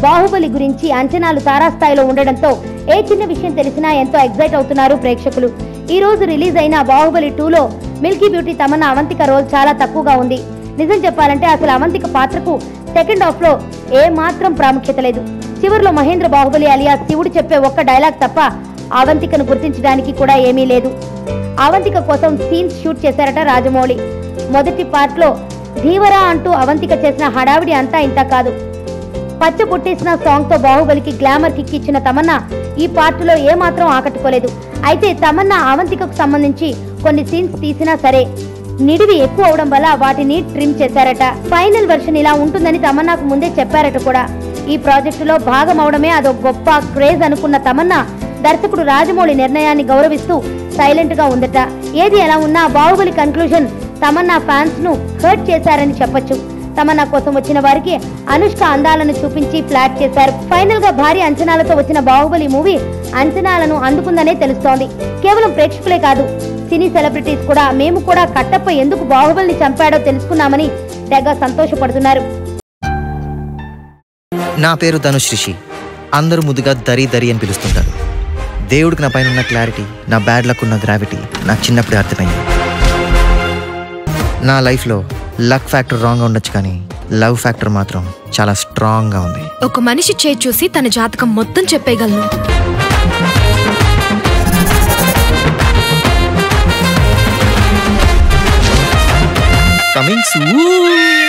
బాహుబలి గురించి అంచనాలు తారాస్థాయిలో ఉండడంతో ఏ చిన్న విషయం తెలిసినా ఎంతో ఎగ్జైట్ అవుతున్నారు ప్రేక్షకులు. ఈ రోజు రిలీజ్ అయిన బాహుబలి 2లో milky beauty Tamannaah Avantika role చాలా తక్కువగా ఉంది. నిజం చెప్పాలంటే అసలు అవంతిక పాత్రకు సెకండ్ హాఫ్ లో ఏ మాత్రం ప్రాముఖ్యత లేదు. చివరిలో మహేంద్ర బాహుబలి అలియా శివుడు చెప్పే ఒక్క డైలాగ్ తప్ప అవంతికను గుర్తించడానికి కూడా ఏమీ లేదు. అవంతిక కోసం సీన్స్ షూట్ చేశారట రాజమౌళి. మొదటి పార్ట్ లో ధీవరా అంటూ అవంతిక చేసిన హడావిడి అంతా ఇంత కాదు. పచ్చ పుట్టేసిన సాంగ్ తో బాహుబలికి గ్లామర్ కిక్ ఇచ్చిన తమన్నా ఈ పార్ట్ లో ఏమాత్రం ఆకట్టుకోలేదు. అయితే తమన్నా అవంతికకు సంబంధించి కొన్ని సీన్స్ తీసినా సరే నిడివి ఎక్కువ అవడం వల్ల వాటిని ట్రిమ్ చేశారట. ఫైనల్ వర్షన్ ఇలా ఉంటుందని తమన్నాకు ముందే చెప్పారట కూడా. ఈ ప్రాజెక్టులో భాగం అవడమే అదో గొప్ప క్రేజ్ అనుకున్న తమన్నా దర్శకుడు రాజమౌళి నిర్ణయాన్ని గౌరవిస్తూ సైలెంట్ గా ఉందట. ఏది ఎలా ఉన్నా బాహుబలి కన్క్లూజన్ తమన్నా ఫ్యాన్స్ ను హర్ట్ చేశారని చెప్పొచ్చు. తమన్నా కోసం వచ్చిన వారికి అనుష్క అందాలను చూపించి ఫ్లాట్ చేశారు. ఫైనల్ గా భారీ అంచనాలతో వచ్చిన బాహుబలి మూవీ అంచనాలను అందుకుందనే తెలుస్తోంది. కేవలం ప్రేక్షకులే కాదు, సినీ సెలబ్రిటీస్ కూడా మేము కూడా కట్టప్ప ఎందుకు బాహుబలిని చంపాడో తెలుసుకున్నామని తెగ సంతోషపడుతున్నారు. నా పేరు ధనుష్ రిషి. అందరూ ముద్దుగా దరి దరి అని పిలుస్తుంటారు. దేవుడికి నా పైన ఉన్న క్లారిటీ, నా బ్యాడ్ లక్ ఉన్న గ్రావిటీ నాకు చిన్నప్పుడే అర్థమైంది. నా లైఫ్లో లక్ ఫ్యాక్టర్ రాంగ్గా ఉండొచ్చు, కానీ లవ్ ఫ్యాక్టర్ మాత్రం చాలా స్ట్రాంగ్గా ఉంది. ఒక మనిషి చేయి చూసి తన జాతకం మొత్తం చెప్పేయగలను. Coming soon.